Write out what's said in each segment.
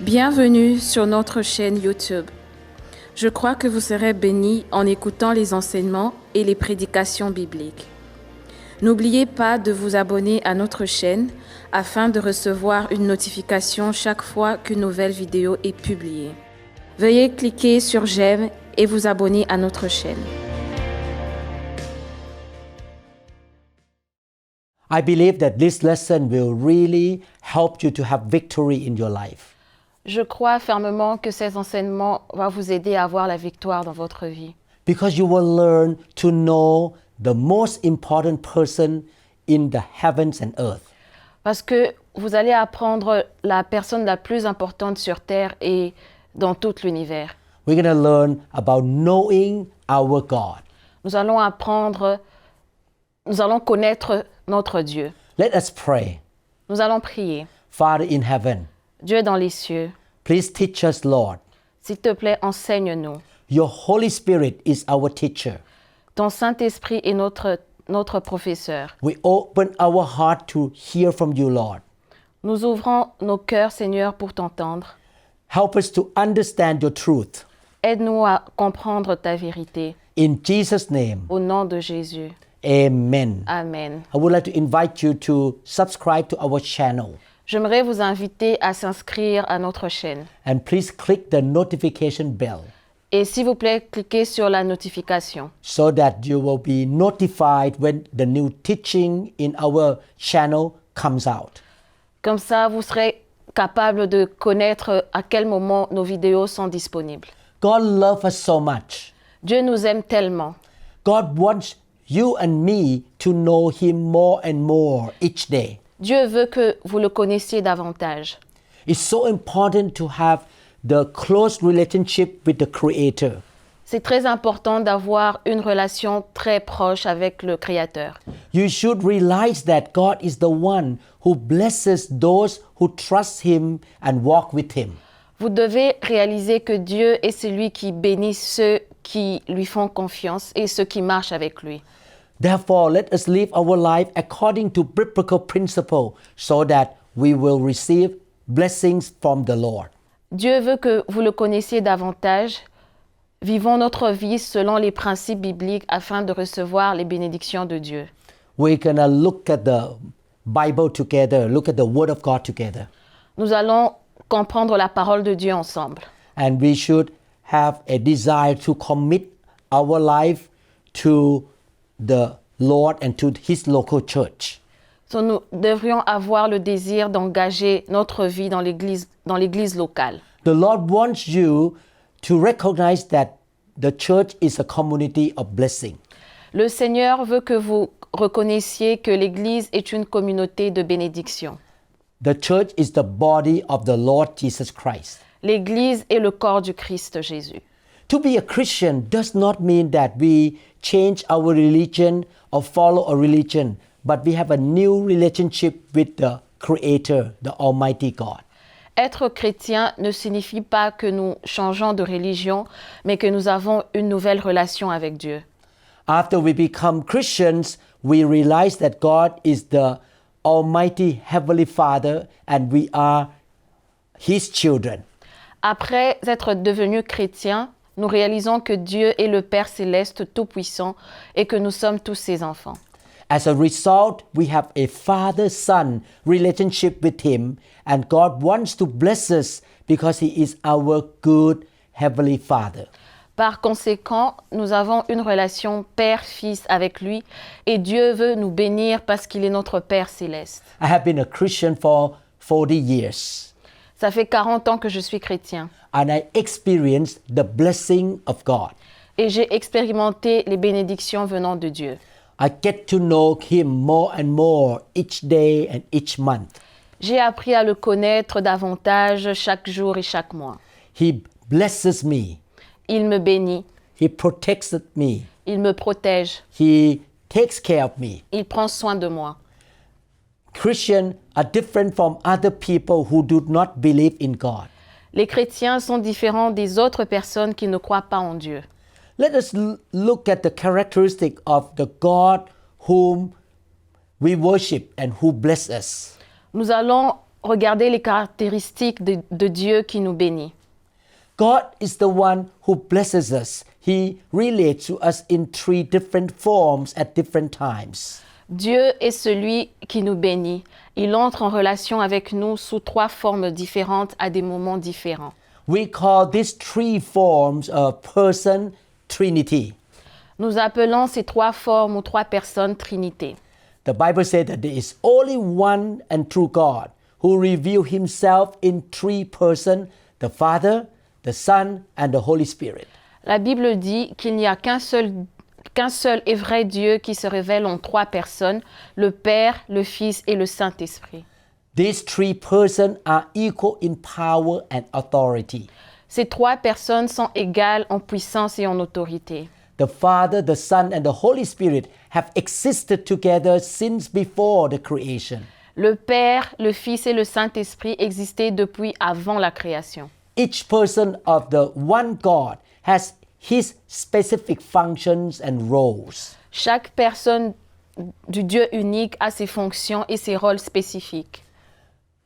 Bienvenue sur notre chaîne YouTube. Je crois que vous serez bénis en écoutant les enseignements et les prédications bibliques. N'oubliez pas de vous abonner à notre chaîne afin de recevoir une notification chaque fois qu'une nouvelle vidéo est publiée. Veuillez cliquer sur j'aime et vous abonner à notre chaîne. I believe that this lesson will really help you to have victory in your life. Je crois fermement que ces enseignements vont vous aider à avoir la victoire dans votre vie. Because you will learn to know the most important person in the heavens and earth. Parce que vous allez apprendre la personne la plus importante sur Terre et dans tout l'univers. We're going to learn about knowing our God. Nous allons connaître notre Dieu. Let us pray. Nous allons prier. Father in heaven, Dieu dans les cieux, please teach us, Lord. s'il te plaît, enseigne-nous. Your Holy Spirit is our teacher. Ton Saint-Esprit est notre professeur. We open our heart to hear from you, Lord. Nous ouvrons nos cœurs, Seigneur, pour t'entendre. Help us to understand your truth. Aide-nous à comprendre ta vérité. In Jesus' name, Au nom de Jésus. amen. Amen. I would like to invite you to subscribe to our channel. J'aimerais vous inviter à s'inscrire à notre chaîne. And please click the notification bell Et s'il vous plaît, cliquez sur la notification so that you will be notified when the new teaching in our channel comes out. Comme ça, vous serez capable de connaître à quel moment nos vidéos sont disponibles. God loves us so much. Dieu nous aime tellement. God wants you and me to know Him more and more each day. Dieu veut que vous le connaissiez davantage. It's so important to have the close relationship with the Creator. C'est très important d'avoir une relation très proche avec le Créateur. You should realize that God is the one who blesses those who trust Him and walk with Him. Vous devez réaliser que Dieu est celui qui bénit ceux qui lui font confiance et ceux qui marchent avec lui. Therefore, let us live our life according to biblical principle so that we will receive blessings from the Lord. Dieu veut que vous le connaissiez davantage. Vivons notre vie selon les principes bibliques afin de recevoir les bénédictions de Dieu. We're going to look at the Bible together, look at the Word of God together. Nous allons comprendre la parole de Dieu ensemble. And we should have a desire to commit our life to the Lord and to His local church. So, nous devrions avoir le désir d'engager notre vie dans l'église locale. The Lord wants you to recognize that the church is a community of blessing. Le Seigneur veut que vous reconnaissiez que l'église est une communauté de bénédiction. The church is the body of the Lord Jesus Christ. L'église est le corps du Christ Jésus. To be a Christian does not mean that we change our religion or follow a religion, but we have a new relationship with the Creator, the Almighty God. Être chrétien ne signifie pas que nous changeons de religion, mais que nous avons une nouvelle relation avec Dieu. After we become Christians, we realize that God is the Almighty Heavenly Father and we are His children. Après être devenus chrétiens, nous réalisons que Dieu est le Père céleste tout-puissant et que nous sommes tous ses enfants. As a result, we have a father-son relationship with Him, and God wants to bless us because He is our good Heavenly Father. Par conséquent, nous avons une relation père-fils avec lui et Dieu veut nous bénir parce qu'il est notre Père céleste. I have been a Christian for 40 years, Ça fait 40 ans que je suis chrétien and I experienced the blessing of God. et j'ai expérimenté les bénédictions venant de Dieu. I get to know Him more and more each day and each month. J'ai appris à le connaître davantage chaque jour et chaque mois. He blesses me. Il me bénit, He protects me. il me protège, He takes care of me. il prend soin de moi. Christians are different from other people who do not believe in God. Les chrétiens sont différents des autres personnes qui ne croient pas en Dieu. Let us look at the characteristic of the God whom we worship and who bless us. Nous allons regarder les caractéristiques de Dieu qui nous bénit. God is the one who blesses us. He relates to us in three different forms at different times. Dieu est celui qui nous bénit. Il entre en relation avec nous sous 3 formes différentes à des moments différents. We call these three forms a person trinity. Nous appelons ces 3 formes ou 3 personnes Trinité. The Bible says that there is only one and true God who revealed himself in three persons, the Father, the Son, and the Holy Spirit. La Bible dit qu'il n'y a qu'un seul et vrai Dieu qui se révèle en 3 personnes, le Père, le Fils et le Saint-Esprit. These three persons are equal in power and authority. Ces 3 personnes sont égales en puissance et en autorité. The Father, the Son, and the Holy Spirit have existed together since before the creation. Le Père, le Fils et le Saint-Esprit existaient depuis avant la création. Each person of the one God has his specific functions and roles. Chaque personne du Dieu unique a ses fonctions et ses rôles spécifiques.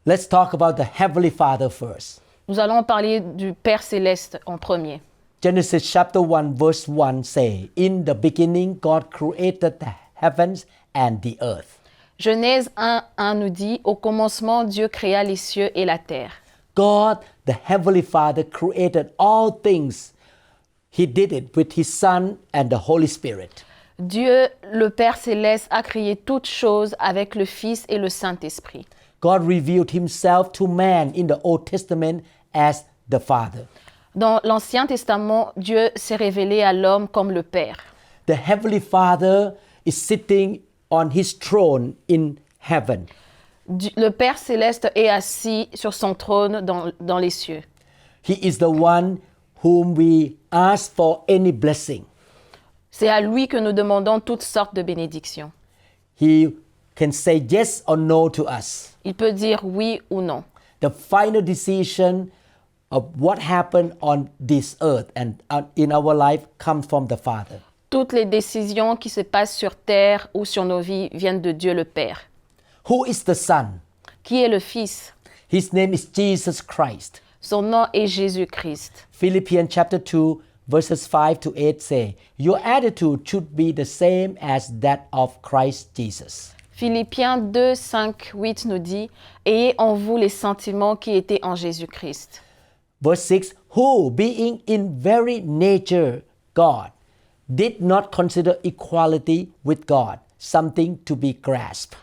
Let's talk about the Heavenly Father first. Nous allons parler du Père céleste en premier. Genesis chapter 1 verse 1 say, "In the beginning God created the heavens and the earth." Genèse 1 nous dit, au commencement, Dieu créa les cieux et la terre. God, the Heavenly Father, created all things. He did it with His Son and the Holy Spirit. Dieu, le Père céleste, a créé toutes choses avec le Fils et le Saint-Esprit. God revealed Himself to man in the Old Testament as the Father. Dans l'Ancien Testament, Dieu s'est révélé à l'homme comme le Père. The Heavenly Father is sitting on His throne in heaven. Le Père céleste est assis sur son trône dans les cieux. He is the one whom we ask for any blessing. C'est à lui que nous demandons toutes sortes de bénédictions. He can say yes or no to us. Il peut dire oui ou non. The final decision of what happened on this earth and in our life comes from the Father. Toutes les décisions qui se passent sur terre ou sur nos vies viennent de Dieu le Père. Who is the Son? Qui est le Fils? His name is Jesus Christ. Son nom est Jésus-Christ. Philippians chapter 2 verses 5 to 8 say, "Your attitude should be the same as that of Christ Jesus." Philippiens 2, 5, 8 nous dit « Ayez en vous les sentiments qui étaient en Jésus-Christ. » Verse 6, "Who, being in very nature God, did not consider equality with God something to be grasped."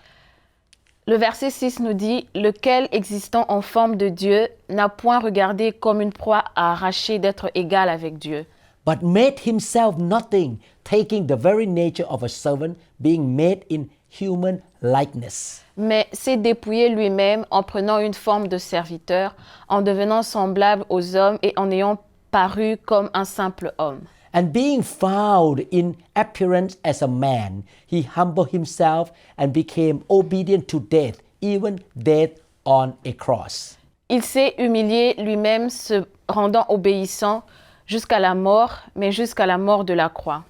Le verset 6 nous dit « Lequel, existant en forme de Dieu, n'a point regardé comme une proie à arracher d'être égal avec Dieu, but made himself nothing, taking the very nature of a servant, being made in human likeness." mais s'est dépouillé lui-même en prenant une forme de serviteur, en devenant semblable aux hommes et en ayant paru comme un simple homme. And being found in appearance as a man, he humbled himself and became obedient to death, even death on a cross. Il s'est humilié lui-même, se rendant obéissant jusqu'à la mort, mais jusqu'à la mort de la croix.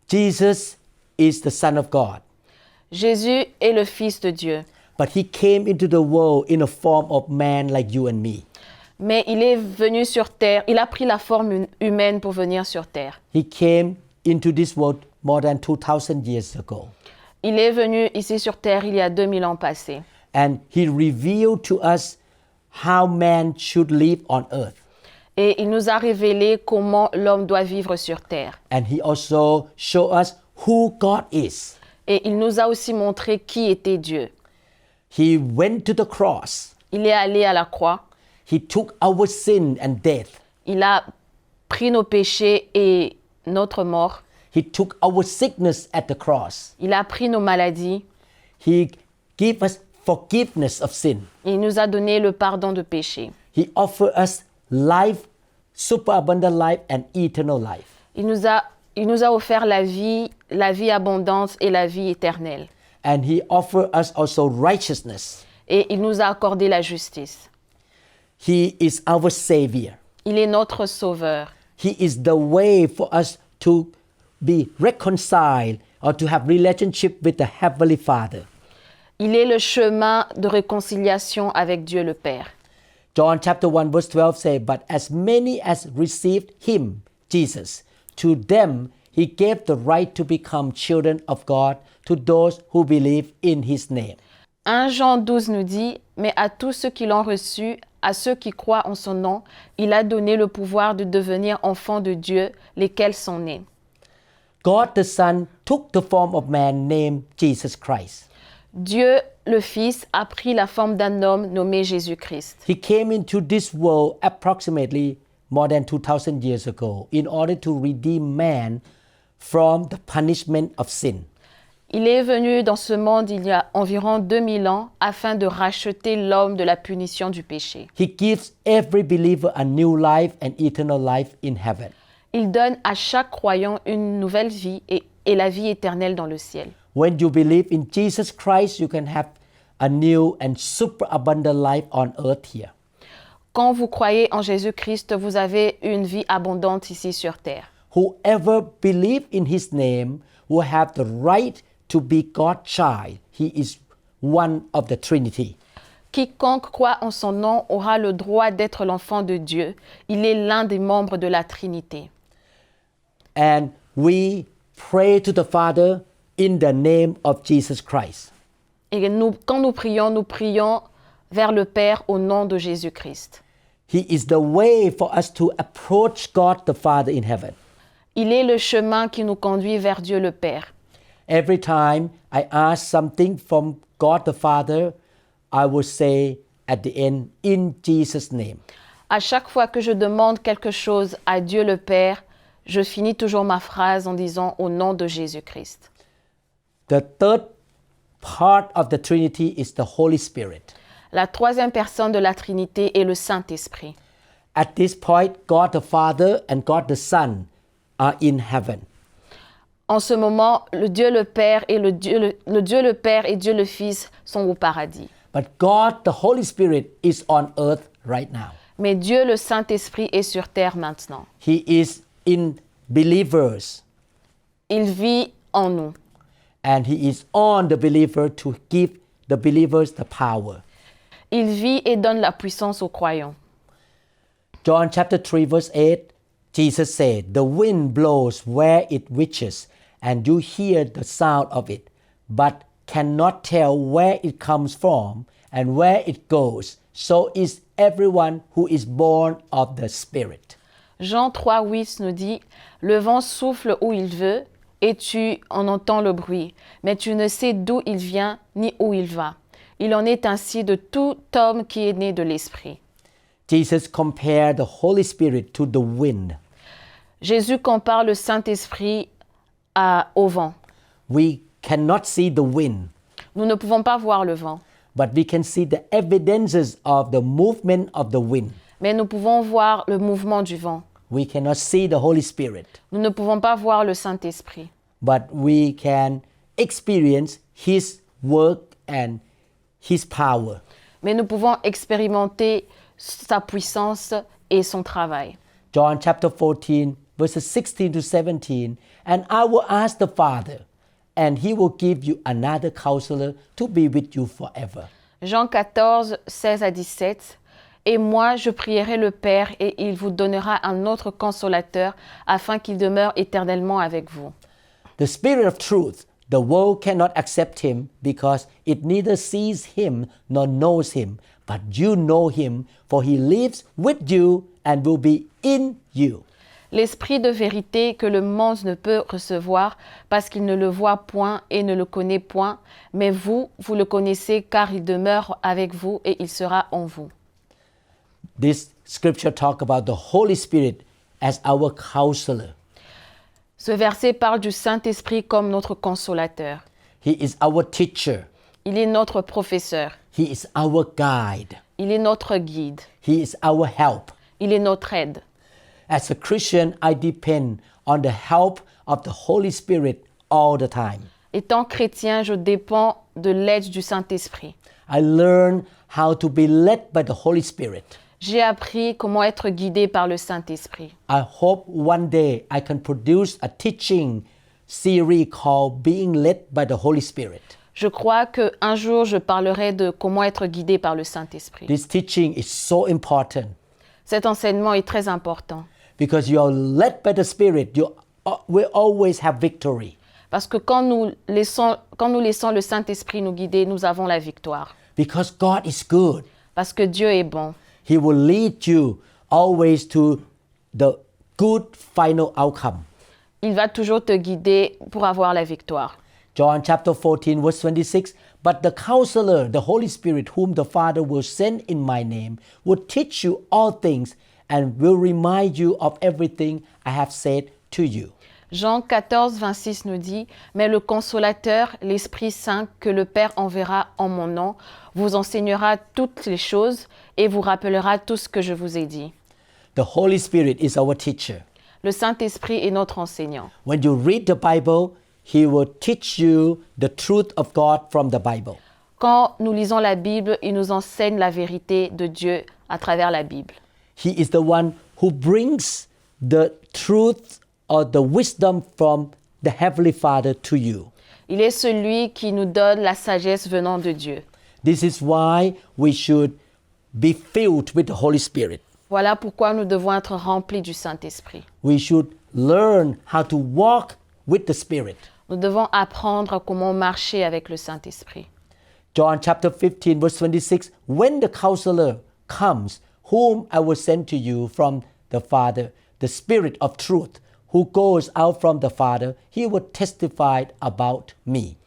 Jesus is the Son of God, Jésus est le Fils de Dieu, but he came into the world in a form of man like you and me. mais il est venu sur terre, il a pris la forme humaine pour venir sur terre. He came into this world more than 2,000 years ago. Il est venu ici sur terre il y a 2000 ans passés. And he revealed to us how man should live on earth. Et il nous a révélé comment l'homme doit vivre sur terre. And he also showed us who God is. Et il nous a aussi montré qui était Dieu. He went to the cross. Il est allé à la croix. He took our sin and death. Il a pris nos péchés et notre mort. He took our sickness at the cross. Il a pris nos maladies. He gave us forgiveness of sin. Il nous a donné le pardon de péché. He offered us life, superabundant life and eternal life. Il nous a offert la vie abondante et la vie éternelle. And he offered us also righteousness. Et il nous a accordé la justice. He is our Savior. Il est notre sauveur. He is the way for us to be reconciled or to have relationship with the Heavenly Father. Il est le chemin de réconciliation avec Dieu le Père. John chapter 1 verse 12 says, But as many as received him, Jesus, to them he gave the right to become children of God, to those who believe in his name. 1 Jean 12 nous dit, « Mais à tous ceux qui l'ont reçu, à ceux qui croient en son nom, il a donné le pouvoir de devenir enfants de Dieu, lesquels sont nés. » God the Son took the form of man named Jesus Christ. Dieu, le Fils, a pris la forme d'un homme nommé Jésus-Christ. He came into this world approximately more than 2,000 years ago in order to redeem man from the punishment of sin. Il est venu dans ce monde il y a environ 2000 ans afin de racheter l'homme de la punition du péché. He gives every believer a new life and eternal life in heaven. Il donne à chaque croyant une nouvelle vie et la vie éternelle dans le ciel. When you believe in Jesus Christ, you can have a new and super abundant life on earth here. Quand vous croyez en Jésus-Christ, vous avez une vie abondante ici sur terre. Whoever believes in his name will have the right to be God's child. He is one of the Trinity. Quiconque croit en son nom aura le droit d'être l'enfant de Dieu. Il est l'un des membres de la Trinité. And we pray to the Father in the name of Jesus Christ. Et quand nous prions vers le Père au nom de Jésus-Christ. He is the way for us to approach God the Father in heaven. Il est le chemin qui nous conduit vers Dieu le Père. Every time I ask something from God the Father, I will say at the end, in Jesus' name. À chaque fois que je demande quelque chose à Dieu le Père, je finis toujours ma phrase en disant au nom de Jésus-Christ. The third part of the Trinity is the Holy Spirit. La troisième personne de la Trinité est le Saint-Esprit. At this point, God the Father and God the Son are in heaven. En ce moment, le Dieu le Père et Dieu le Père et Dieu le Fils sont au paradis. But God the Holy Spirit is on earth right now. Mais Dieu le Saint-Esprit est sur terre maintenant. He is in believers. Il vit en nous. And he is on the believer to give the believers the power. Il vit et donne la puissance aux croyants. John chapter 3 verse 8, Jesus said, The wind blows where it wishes, and you hear the sound of it, but cannot tell where it comes from and where it goes. So is everyone who is born of the Spirit. Jean 3,8 nous dit, le vent souffle où il veut, et tu en entends le bruit, mais tu ne sais d'où il vient ni où il va. Il en est ainsi de tout homme qui est né de l'Esprit. Jesus compared the Holy Spirit to the wind. Jésus compare le Saint-Esprit au vent. We cannot see the wind, Nous ne pouvons pas voir le vent, but we can see the evidences of the movement of the wind. mais nous pouvons voir le mouvement du vent. We cannot see the Holy Spirit, Nous ne pouvons pas voir le Saint-Esprit, but we can experience His work and His power. mais nous pouvons expérimenter sa puissance et son travail. John chapter 14, verses 16 to 17, and I will ask the Father, and He will give you another counselor to be with you forever. Jean 14, 16 à 17. Et moi, je prierai le Père, et il vous donnera un autre consolateur, afin qu'il demeure éternellement avec vous. The Spirit of truth, the world cannot accept Him because it neither sees Him nor knows Him, but you know Him, for He lives with you and will be in you. L'Esprit de vérité que le monde ne peut recevoir, parce qu'il ne le voit point et ne le connaît point, mais vous, vous le connaissez, car il demeure avec vous et il sera en vous. This scripture talk about the Holy Spirit as our counselor. Ce verset parle du Saint-Esprit comme notre consolateur. He is our teacher. Il est notre professeur. He is our guide. Il est notre guide. He is our help. Il est notre aide. As a Christian, I depend on the help of the Holy Spirit all the time. Étant chrétien, je dépends de l'aide du Saint-Esprit. I learn how to be led by the Holy Spirit. J'ai appris comment être guidé par le Saint-Esprit. I hope one day I can produce a teaching series called Being Led by the Holy Spirit. Je crois qu'un jour, je parlerai de comment être guidé par le Saint-Esprit. This teaching is so important Cet enseignement est très important because you are led by the Spirit. You will always have victory. parce que quand nous laissons le Saint-Esprit nous guider, nous avons la victoire. Because God is good. Parce que Dieu est bon. He will lead you always to the good final outcome. Il va toujours te guider pour avoir la victoire. John chapter 14 verse 26, but the counselor, the Holy Spirit, whom the Father will send in my name, will teach you all things and will remind you of everything I have said to you. Jean 14, 26 nous dit, « Mais le Consolateur, l'Esprit Saint, que le Père enverra en mon nom, vous enseignera toutes les choses et vous rappellera tout ce que je vous ai dit. » The Holy Spirit is our teacher. Le Saint-Esprit est notre enseignant. When you read the Bible, He will teach you the truth of God from the Bible. Quand nous lisons la Bible, il nous enseigne la vérité de Dieu à travers la Bible. He is the one who brings the truth or the wisdom from the Heavenly Father to you. Il est celui qui nous donne la sagesse venant de Dieu. This is why we should be filled with the Holy Spirit. Voilà pourquoi nous devons être remplis du Saint-Esprit. We should learn how to walk with the Spirit. Nous devons apprendre comment marcher avec le Saint-Esprit. John chapter 15 verse 26, when the counselor comes, whom I will send to you from the Father, the Spirit of truth, who goes out from the Father, he will testify about me.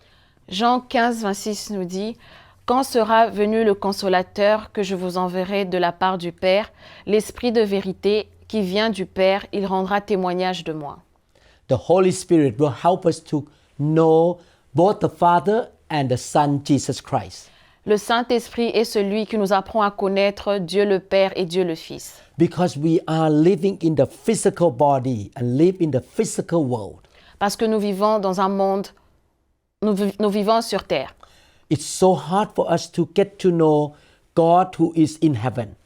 Jean 15, 26 nous dit, « Quand sera venu le Consolateur que je vous enverrai de la part du Père, l'Esprit de vérité qui vient du Père, il rendra témoignage de moi. » The Holy Spirit will help us to know both the Father and the Son, Jesus Christ. Le Saint-Esprit est celui qui nous apprend à connaître Dieu le Père et Dieu le Fils. Because we are living in the physical body and live in the physical world. Parce que nous vivons dans un monde, nous vivons sur terre. It's so hard for us to get to know God who is in heaven.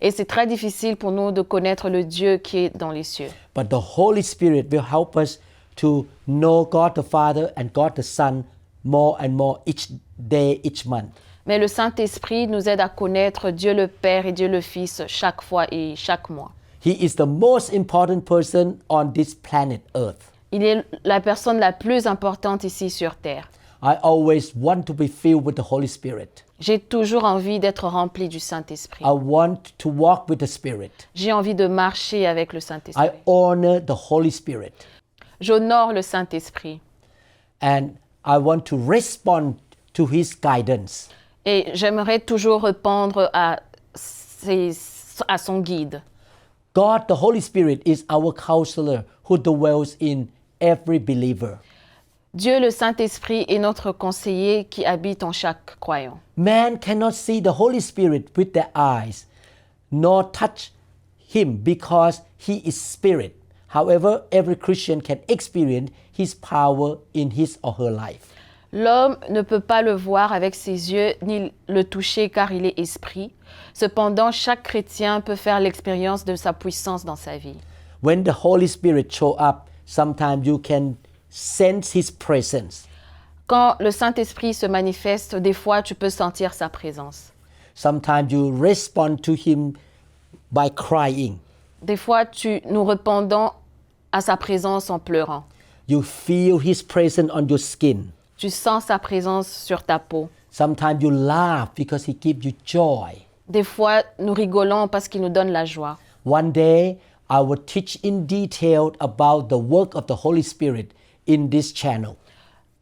Et c'est très difficile pour nous de connaître le Dieu qui est dans les cieux. But the Holy Spirit will help us to know God the Father and God the Son more and more each day, each month. Mais le Saint-Esprit nous aide à connaître Dieu le Père et Dieu le Fils chaque fois et chaque mois. He is the most important person on this planet Earth. Il est la personne la plus importante ici sur terre. I always want to be filled with the Holy Spirit. J'ai toujours envie d'être rempli du Saint-Esprit. I want to walk with the Spirit. J'ai envie de marcher avec le I Saint-Esprit. honor the Holy Spirit. J'honore le Saint-Esprit. And I want to respond to His guidance. Et j'aimerais toujours répondre à son guide. God, the Holy Spirit, is our counselor who dwells in every believer. Dieu le Saint-Esprit est notre conseiller qui habite en chaque croyant. Man cannot see the Holy Spirit with their eyes, nor touch Him because He is Spirit. However, every Christian can experience His power in his or her life. L'homme ne peut pas le voir avec ses yeux ni le toucher car il est esprit. Cependant, chaque chrétien peut faire l'expérience de sa puissance dans sa vie. When the Holy Spirit show up, sometimes you can sense His presence. Quand le Saint-Esprit se manifeste, des fois tu peux sentir sa présence. Sometimes you respond to Him by crying. Des fois, nous répondons à sa présence en pleurant. You feel His presence on your skin. Tu sens sa présence sur ta peau. Sometimes you laugh because He gives you joy. Des fois, nous rigolons parce qu'il nous donne la joie. One day, I will teach in detail about the work of the Holy Spirit in this channel.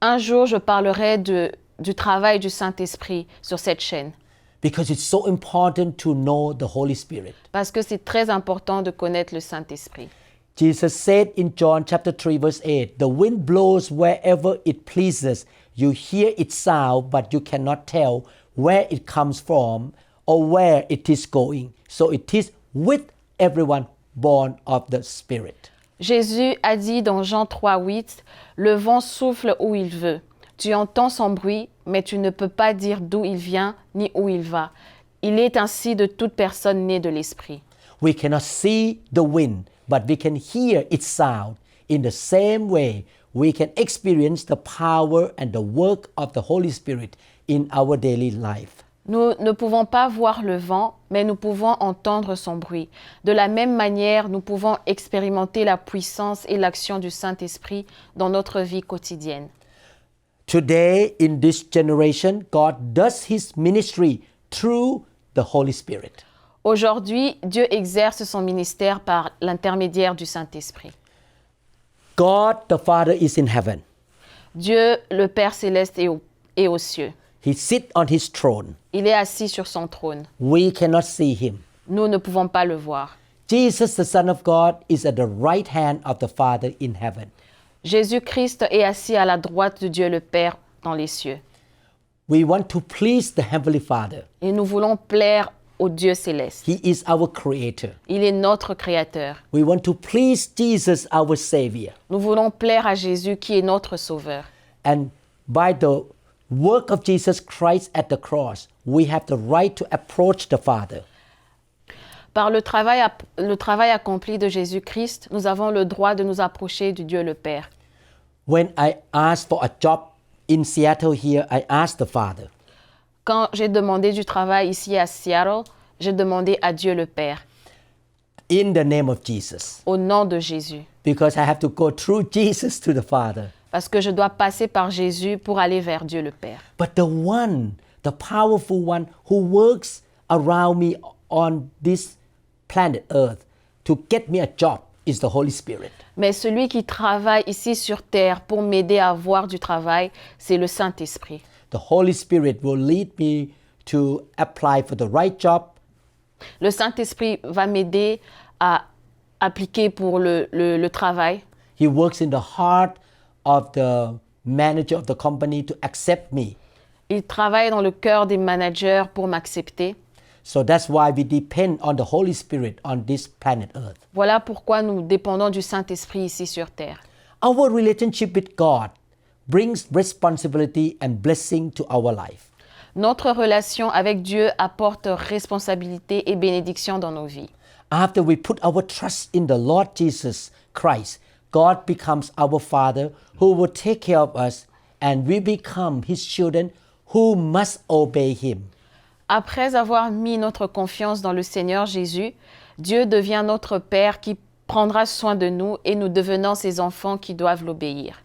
Un jour, je parlerai du travail du Saint-Esprit sur cette chaîne. Because it's so important to know the Holy Spirit. Parce que c'est très important de connaître le Saint-Esprit. Jesus said in John chapter 3 verse 8, the wind blows wherever it pleases. You hear its sound, but you cannot tell where it comes from or where it is going. So it is with everyone born of the Spirit. Jésus a dit dans Jean 3, 8, « Le vent souffle où il veut. Tu entends son bruit, mais tu ne peux pas dire d'où il vient ni où il va. Il est ainsi de toute personne née de l'Esprit. » We cannot see the wind, but we can hear its sound. In the same way, we can experience the power and the work of the Holy Spirit in our daily life. Nous ne pouvons pas voir le vent, mais nous pouvons entendre son bruit. De la même manière, nous pouvons expérimenter la puissance et l'action du Saint-Esprit dans notre vie quotidienne. Today, in this generation, God does His ministry through the Holy Spirit. Aujourd'hui, Dieu exerce son ministère par l'intermédiaire du Saint-Esprit. God the Father is in heaven. Dieu, le Père céleste, est aux cieux. He sits on His throne. Il est assis sur son trône. We cannot see Him. Nous ne pouvons pas le voir. Jesus, the Son of God, is at the right hand of the Father in heaven. Jésus-Christ est assis à la droite de Dieu le Père dans les cieux. We want to please the Heavenly Father. Et nous voulons plaire au Dieu céleste. He is our Creator. Il est notre Créateur. We want to please Jesus, our Savior. Nous voulons plaire à Jésus qui est notre Sauveur. And by the work of Jesus Christ at the cross, we have the right to approach the Father. Par le travail accompli de Jésus-Christ, nous avons le droit de nous approcher du Dieu le Père. When I asked for a job in Seattle here, I asked the Father. Quand j'ai demandé du travail ici à Seattle, j'ai demandé à Dieu le Père, In the name of Jesus. au nom de Jésus. Because I have to go through Jesus to the Father. Parce que je dois passer par Jésus pour aller vers Dieu le Père. But the powerful one who works around me on this planet Earth to get me a job is the Holy Spirit. Mais celui qui travaille ici sur terre pour m'aider à avoir du travail, c'est le Saint-Esprit. The Holy Spirit will lead me to apply for the right job. Le Saint-Esprit va m'aider à appliquer pour le travail. He works in the heart of the manager of the company to accept me. Il travaille dans le cœur des managers pour m'accepter. So that's why we depend on the Holy Spirit on this planet Earth. Voilà pourquoi nous dépendons du Saint-Esprit ici sur terre. Our relationship with God brings responsibility and blessing to our life. Notre relation avec Dieu apporte responsabilité et bénédiction dans nos vies. After we put our trust in the Lord Jesus Christ, God becomes our Father who will take care of us, and we become His children who must obey Him. Après avoir mis notre confiance dans le Seigneur Jésus, Dieu devient notre Père qui prendra soin de nous et nous devenons ses enfants qui doivent l'obéir.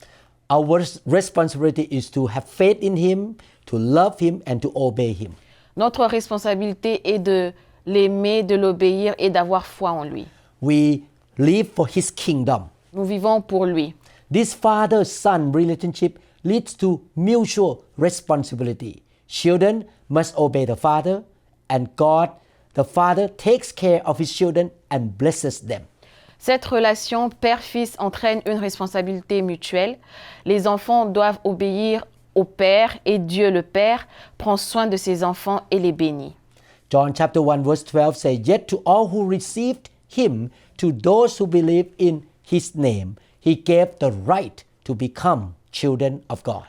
Our responsibility is to have faith in Him, to love Him, and to obey Him. Notre responsabilité est de l'aimer, de l'obéir et d'avoir foi en lui. We live for His kingdom. Nous vivons pour lui. This father-son relationship leads to mutual responsibility. Children must obey the father, and God, the Father, takes care of His children and blesses them. Cette relation père-fils entraîne une responsabilité mutuelle. Les enfants doivent obéir au Père et Dieu le Père prend soin de ses enfants et les bénit. John chapter 1 verse 12 says, Yet to all who received Him, to those who believe in His name, He gave the right to become children of God.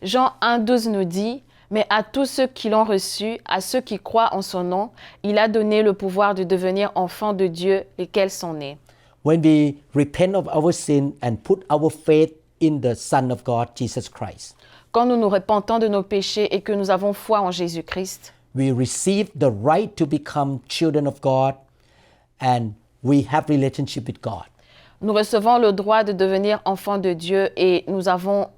Jean 1,12 nous dit, mais à tous ceux qui l'ont reçu, à ceux qui croient en son nom, il a donné le pouvoir de devenir enfants de Dieu, lesquels sont nés. When we repent of our sin and put our faith in the Son of God, Jesus Christ, Quand nous nous repentons de nos péchés et que nous avons foi en Jésus-Christ, we receive the right to become children of God, and we have relationship with God. nous recevons le droit de devenir enfants de Dieu et nous avons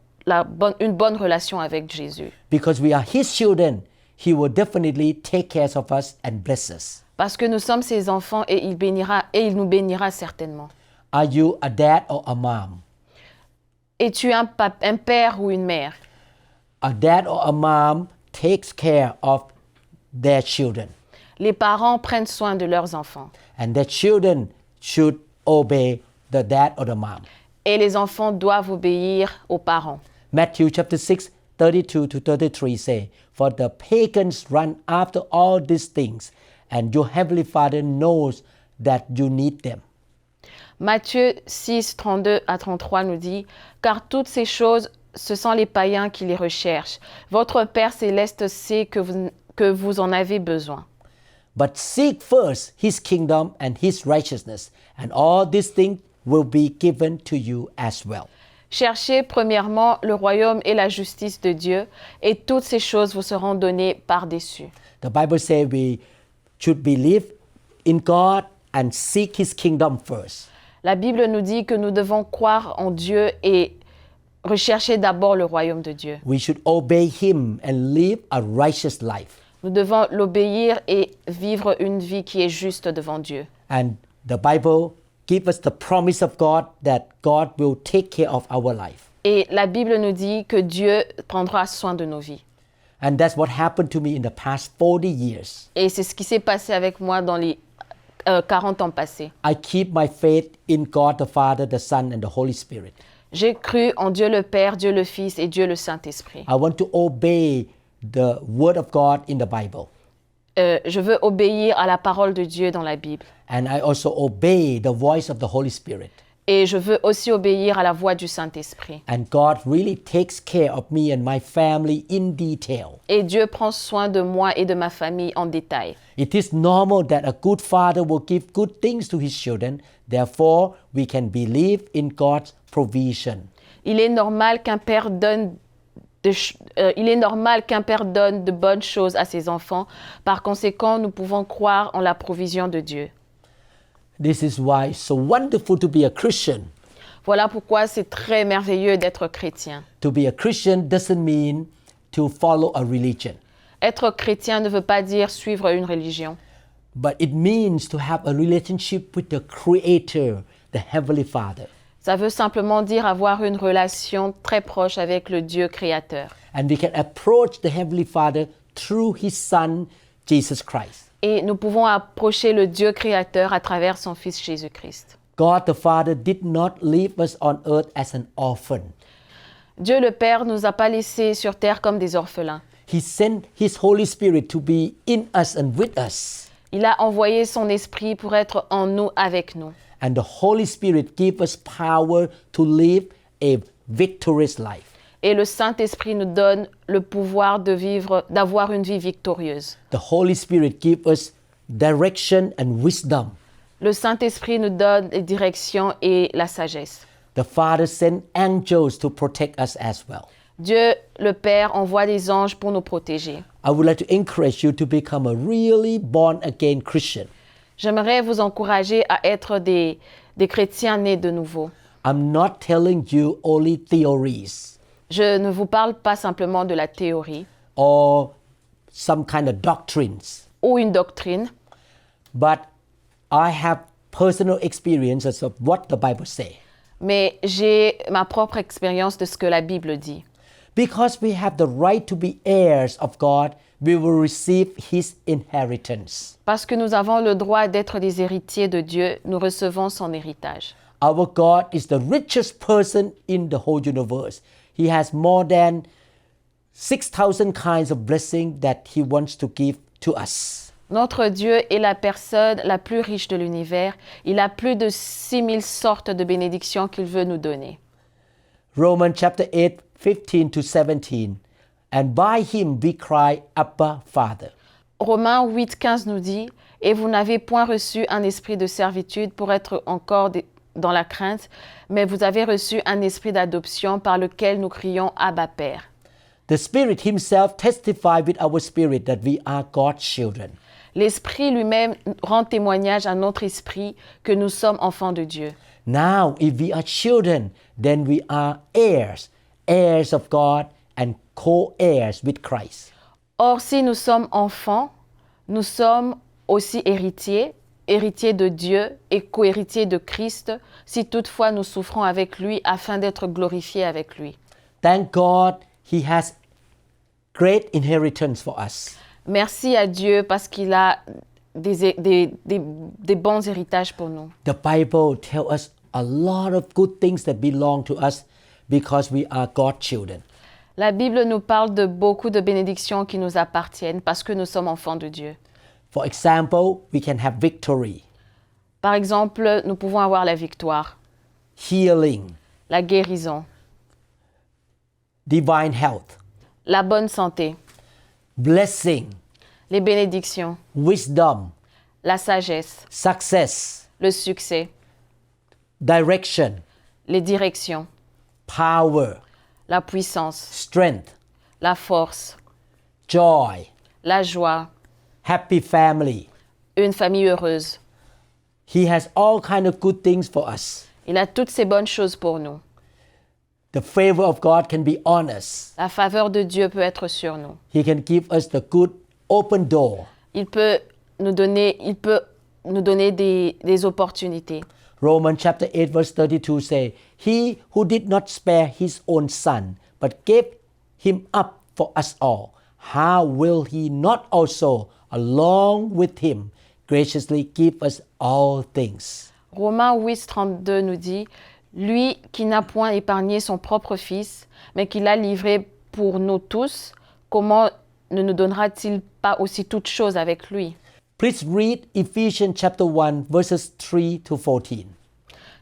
une bonne relation avec Jésus. Because we are His children, He will definitely take care of us and bless us. Parce que nous sommes ses enfants et il nous bénira certainement. Are you a dad or a mom? Es-tu un père ou une mère? A dad or a mom takes care of their children, Les parents prennent soin de leurs enfants. and their children should obey the dad or the mom. Et les enfants doivent obéir aux parents. Matthew chapter 6, 32 to 33 say, For the pagans run after all these things, and your heavenly Father knows that you need them. Matthieu 6, 32 à 33 nous dit, car toutes ces choses, ce sont les païens qui les recherchent. Votre Père céleste sait que vous en avez besoin. But seek first His kingdom and His righteousness, and all these things will be given to you as well. Cherchez premièrement le royaume et la justice de Dieu, et toutes ces choses vous seront données par-dessus. The Bible says we should believe in God and seek His kingdom first. La Bible nous dit que nous devons croire en Dieu et rechercher d'abord le royaume de Dieu. We should obey Him and live a righteous life. Nous devons l'obéir et vivre une vie qui est juste devant Dieu. And the Bible gives us the promise of God that God will take care of our life. Et la Bible nous dit que Dieu prendra soin de nos vies. And that's what happened to me in the past 40 years. Et c'est ce qui s'est passé avec moi dans les 40 ans passés. I keep my faith in God the Father, the Son, and the Holy Spirit. J'ai cru en Dieu le Père, Dieu le Fils et Dieu le Saint-Esprit. I want to obey the Word of God in the Bible. Je veux obéir à la parole de Dieu dans la Bible. And I also obey the voice of the Holy Spirit. Et je veux aussi obéir à la voix du Saint-Esprit. And God really takes care of me and my family in detail. Et Dieu prend soin de moi et de ma famille en détail. It is normal that a good father will give good things to his children. Therefore, we can believe in God's provision. Il est normal qu'un père donne de bonnes choses à ses enfants. Par conséquent, nous pouvons croire en la provision de Dieu. This is why it's so wonderful to be a Christian. Voilà pourquoi c'est très merveilleux d'être chrétien. To be a Christian doesn't mean to follow a religion, Être chrétien ne veut pas dire suivre une religion, but it means to have a relationship with the Creator, the Heavenly Father. ça veut simplement dire avoir une relation très proche avec le Dieu créateur. And we can approach the Heavenly Father through His Son, Jesus Christ. Et nous pouvons approcher le Dieu créateur à travers son Fils Jésus-Christ. God the Father did not leave us on earth as an orphan. Dieu le Père ne nous a pas laissés sur terre comme des orphelins. He sent His Holy Spirit to be in us and with us. Il a envoyé son esprit pour être en nous, avec nous. And the Holy Spirit gives us power to live a victorious life. Et le Saint-Esprit nous donne le pouvoir d'avoir une vie victorieuse. The Holy Spirit gives us direction and wisdom. Le Saint-Esprit nous donne les directions et la sagesse. The Father sent angels to protect us as well. Dieu, le Père, envoie des anges pour nous protéger. I would like to encourage you to become a really born-again Christian. J'aimerais vous encourager à être des chrétiens nés de nouveau. I'm not telling you only theories Je ne vous parle pas simplement de la théorie or some kind of doctrines, ou une doctrine, but I have personal experiences of what the Bible says. mais j'ai ma propre expérience de ce que la Bible dit. Because we have the right to be heirs of God, we will receive His inheritance. Parce que nous avons le droit d'être des héritiers de Dieu, nous recevons son héritage. Our God is the richest person in the whole universe. He has more than 6,000 kinds of blessing that He wants to give to us. Notre Dieu est la personne la plus riche de l'univers. Il a plus de 6000 sortes de bénédictions qu'il veut nous donner. Romans chapter 8, 15 to 17. And by Him we cry, Abba, Father. Romains 8,15 nous dit « Et vous n'avez point reçu un esprit de servitude pour être encore dans la crainte, mais vous avez reçu un esprit d'adoption par lequel nous crions « Abba, Père ». The Spirit Himself testifies with our spirit that we are God's children. L'Esprit lui-même rend témoignage à notre esprit que nous sommes enfants de Dieu. Now, if we are children, then we are heirs, heirs of God and co-heirs with Christ. Or, si nous sommes enfants, nous sommes aussi héritiers, héritiers de Dieu et co-héritiers de Christ, si toutefois nous souffrons avec lui afin d'être glorifiés avec lui. Thank God He has great inheritance for us. Merci à Dieu parce qu'il a des bons héritages pour nous. The Bible tells us a lot of good things that belong to us because we are God's children. La Bible nous parle de beaucoup de bénédictions qui nous appartiennent parce que nous sommes enfants de Dieu. For example, we can have victory, Par exemple, nous pouvons avoir la victoire, healing, la guérison, divine health, la bonne santé, blessing, les bénédictions, wisdom, la sagesse, success, le succès, direction, les directions, power, la puissance, strength, la force, joy, la joie, happy family. une famille heureuse. He has all kind of good things for us. Il a toutes ces bonnes choses pour nous. The favor of God can be on us. La faveur de Dieu peut être sur nous. He can give us the good open door. Il peut nous donner des opportunités. Romans chapter 8 verse 32 say, He who did not spare his own son, but gave him up for us all, how will he not also, along with him, graciously give us all things? Romains 8, 32 nous dit, « Lui qui n'a point épargné son propre fils, mais qui l'a livré pour nous tous, comment ne nous donnera-t-il pas aussi toutes choses avec lui ?» Please read Ephesians chapter 1 verses 3 to 14.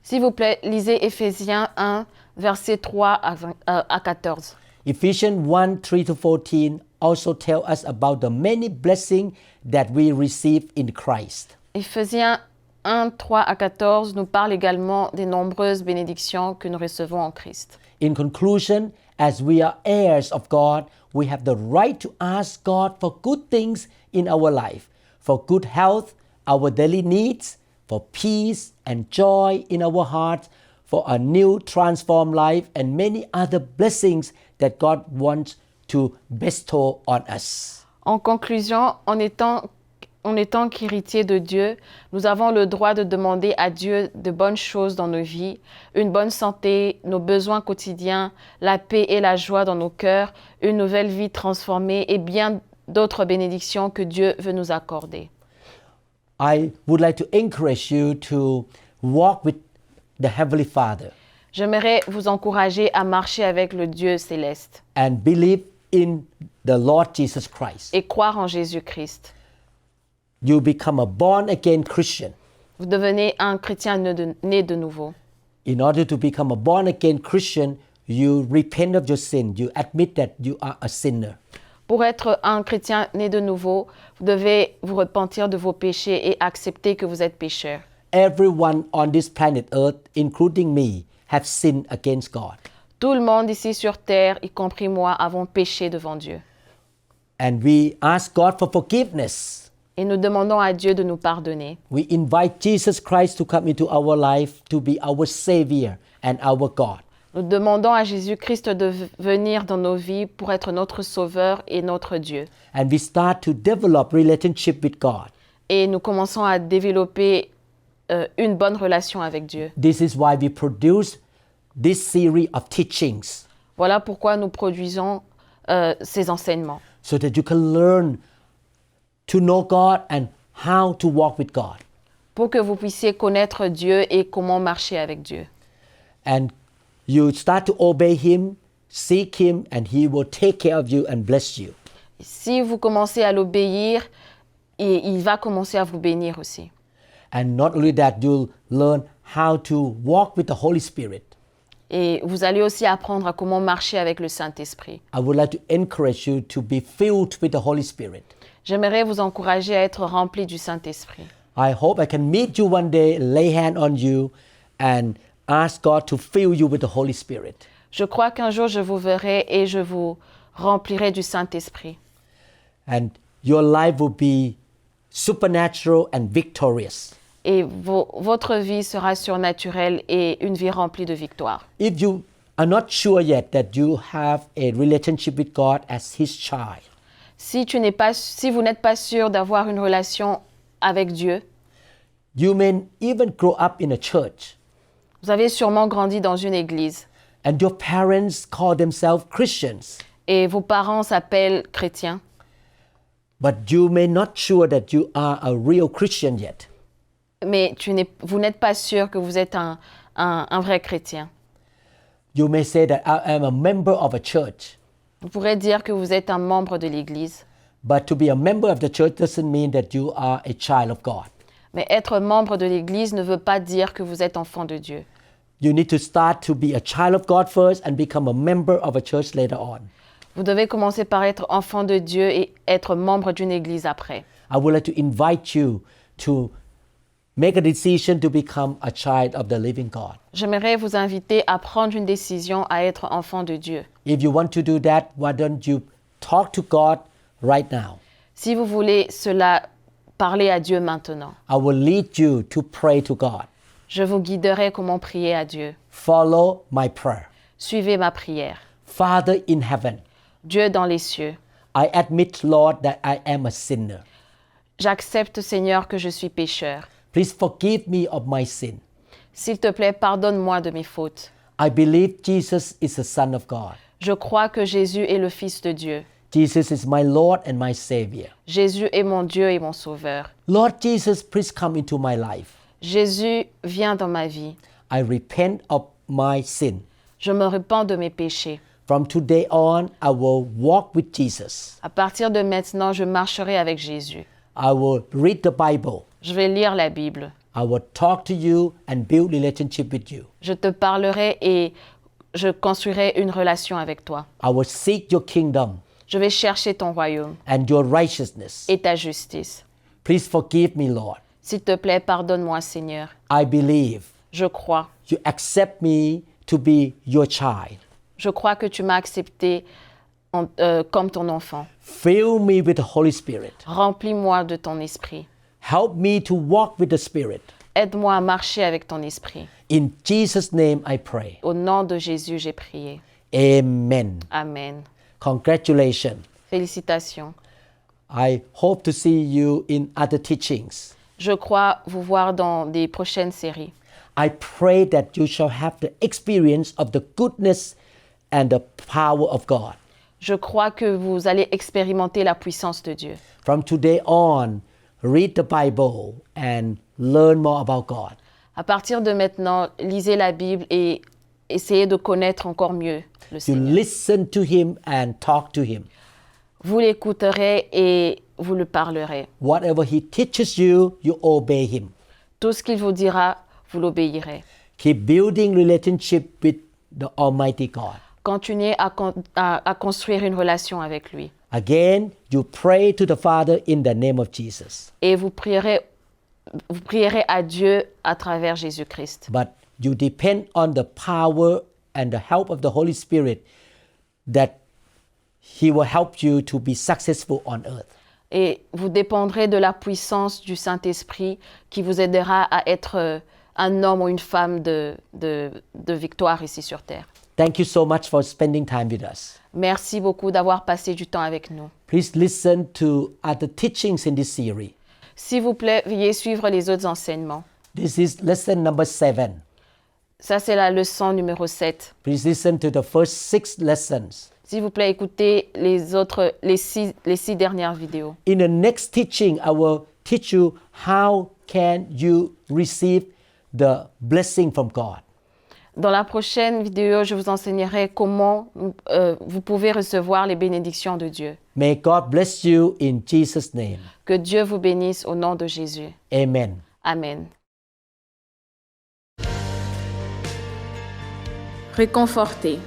S'il vous plaît, lisez Éphésiens 1, versets 3 à 14. Ephesians 1 3 to 14 also tell us about the many blessings that we receive in Christ. Éphésiens 1, 3 à 14 nous parle également des nombreuses bénédictions que nous recevons en Christ. In conclusion, as we are heirs of God, we have the right to ask God for good things in our life, for good health, our daily needs, for peace and joy in our hearts, for a new transformed life, and many other blessings that God wants to bestow on us. En conclusion, en étant qu'héritiers de Dieu, nous avons le droit de demander à Dieu de bonnes choses dans nos vies, une bonne santé, nos besoins quotidiens, la paix et la joie dans nos cœurs, une nouvelle vie transformée et bien d'autres bénédictions que Dieu veut nous accorder. I would like to encourage you to walk with the Heavenly Father J'aimerais vous encourager à marcher avec le Dieu céleste and believe in the Lord Jesus Christ. et croire en Jésus-Christ. You become a born-again Christian. Vous devenez un chrétien né de nouveau. In order to become a born-again Christian, you repent of your sin. You admit that you are a sinner. Pour être un chrétien né de nouveau, vous devez vous repentir de vos péchés et accepter que vous êtes pécheur. Everyone on this planet Earth, including me, have sinned against God. Tout le monde ici sur terre, y compris moi, avons péché devant Dieu. And we ask God for forgiveness. Et nous demandons à Dieu de nous pardonner. We invite Jesus Christ to come into our life to be our Savior and our God. Nous demandons à Jésus-Christ de venir dans nos vies pour être notre Sauveur et notre Dieu. And we start to develop relationship with God. Et nous commençons à développer une bonne relation avec Dieu. This is why we produce this series of teachings, Voilà pourquoi nous produisons ces enseignements. so that you can learn to know God and how to walk with God. Pour que vous puissiez connaître Dieu et comment marcher avec Dieu. And you start to obey Him, seek Him, and He will take care of you and bless you. Si vous commencez à l'obéir, il va commencer à vous bénir aussi. And not only that, you'll learn how to walk with the Holy Spirit. Et vous allez aussi apprendre à comment marcher avec le Saint-Esprit. I would like to encourage you to be filled with the Holy Spirit. J'aimerais vous encourager à être rempli du Saint-Esprit. I hope I can meet you one day, lay hand on you, and ask God to fill you with the Holy Spirit. Je crois qu'un jour je vous verrai et je vous remplirai du Saint-Esprit. And your life will be supernatural and victorious. Et votre vie sera surnaturelle et une vie remplie de victoire. If you are not sure yet that you have a relationship with God as His child, Si vous n'êtes pas sûr d'avoir une relation avec Dieu, you may even grow up in a church, vous avez sûrement grandi dans une église and your parents call themselves Christians, et vos parents s'appellent chrétiens, but you may not sure that you are a real Christian yet. mais vous n'êtes pas sûr que vous êtes un vrai chrétien. You may say that I am a member of a church, Vous pourrez dire que vous êtes un membre de l'église, but to be a member of the church doesn't mean that you are a child of God. mais être membre de l'église ne veut pas dire que vous êtes enfant de Dieu. You need to start to be a child of God first and become a member of a church later on. Vous devez commencer par être enfant de Dieu et être membre d'une église après. I would like to invite you to make a decision to become a child of the living God. J'aimerais vous inviter à prendre une décision à être enfant de Dieu. If you want to do that, why don't you talk to God right now? Si vous voulez cela, parlez à Dieu maintenant. I will lead you to pray to God. Je vous guiderai comment prier à Dieu. Follow my prayer. Suivez ma prière. Father in heaven, Dieu dans les cieux, I admit, Lord, that I am a sinner. j'accepte, Seigneur, que je suis pécheur. Please forgive me of my sin. S'il te plaît, pardonne-moi de mes fautes. I believe Jesus is the Son of God. Je crois que Jésus est le Fils de Dieu. Jesus is my Lord and my Savior. Jésus est mon Dieu et mon Sauveur. Lord Jesus, please come into my life. Jésus, viens dans ma vie. I repent of my sin. Je me repens de mes péchés. From today on, I will walk with Jesus. À partir de maintenant, je marcherai avec Jésus. I will read the Bible. Je vais lire la Bible. I will talk to you and build relationship with you. Je te parlerai et je construirai une relation avec toi. I will seek your kingdom Je vais chercher ton royaume and your righteousness. et ta justice. Please forgive me, Lord. S'il te plaît, pardonne-moi, Seigneur. I believe Je crois. you accept me to be your child. Je crois que tu m'as accepté comme ton enfant. Fill me with the Holy Spirit. Remplis-moi de ton esprit. Help me to walk with the Spirit. Aide-moi à marcher avec ton esprit. In Jesus' name I pray. Au nom de Jésus, j'ai prié. Amen. Amen. Congratulations. Félicitations. I hope to see you in other teachings. Je crois vous voir dans des prochaines séries. I pray that you shall have the experience of the goodness and the power of God. Je crois que vous allez expérimenter la puissance de Dieu. From today on, read the Bible and learn more about God. À partir de maintenant, lisez la Bible et essayez de connaître encore mieux le You Seigneur. listen to Him and talk to Him. Vous l'écouterez et vous le parlerez. Whatever He teaches you, you obey Him. Tout ce qu'il vous dira, vous l'obéirez. Keep building relationship with the Almighty God. Continuez à construire une relation avec lui. Again, you pray to the Father in the name of Jesus. Et vous prierez à Dieu à travers Jésus-Christ. But you depend on the power and the help of the Holy Spirit that He will help you to be successful on earth. Et vous dépendrez de la puissance du Saint-Esprit qui vous aidera à être un homme ou une femme de victoire ici sur terre. Thank you so much for spending time with us. Merci beaucoup d'avoir passé du temps avec nous. Please listen to other teachings in this series. S'il vous plaît, veuillez suivre les autres enseignements. This is lesson number 7. Ça, c'est la leçon numéro 7. Please listen to the first 6 lessons. S'il vous plaît, écoutez les six dernières vidéos. In the next teaching, I will teach you how can you receive the blessing from God. Dans la prochaine vidéo, je vous enseignerai comment vous pouvez recevoir les bénédictions de Dieu. May God bless you in Jesus' name. Que Dieu vous bénisse au nom de Jésus. Amen. Amen. Réconfortez.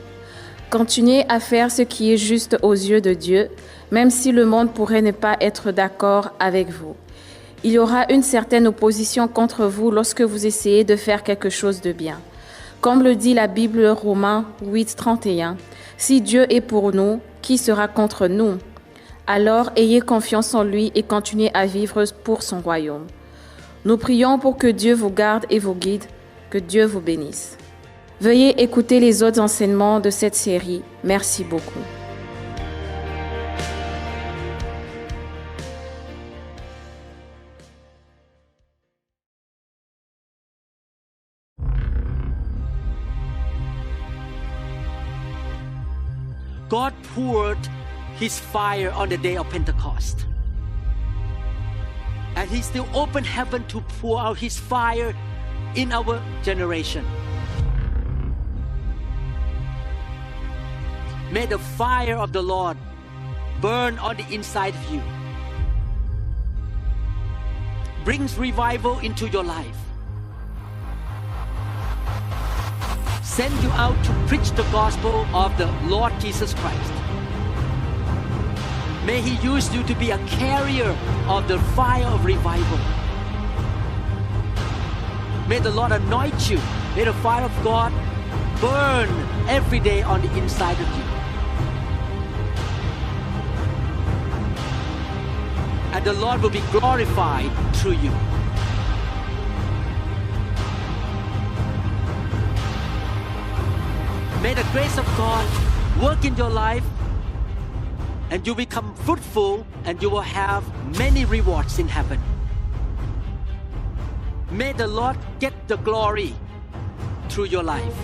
Continuez à faire ce qui est juste aux yeux de Dieu, même si le monde pourrait ne pas être d'accord avec vous. Il y aura une certaine opposition contre vous lorsque vous essayez de faire quelque chose de bien. Comme le dit la Bible, Romains 8, 31, « Si Dieu est pour nous, qui sera contre nous? Alors ayez confiance en lui et continuez à vivre pour son royaume. » Nous prions pour que Dieu vous garde et vous guide, que Dieu vous bénisse. Veuillez écouter les autres enseignements de cette série. Merci beaucoup. God poured His fire on the day of Pentecost. And He still opened heaven to pour out His fire in our generation. May the fire of the Lord burn on the inside of you. Brings revival into your life. Send you out to preach the gospel of the Lord Jesus Christ. May He use you to be a carrier of the fire of revival. May the Lord anoint you. May the fire of God burn every day on the inside of you. And the Lord will be glorified through you. May the grace of God work in your life, and you become fruitful, and you will have many rewards in heaven. May the Lord get the glory through your life.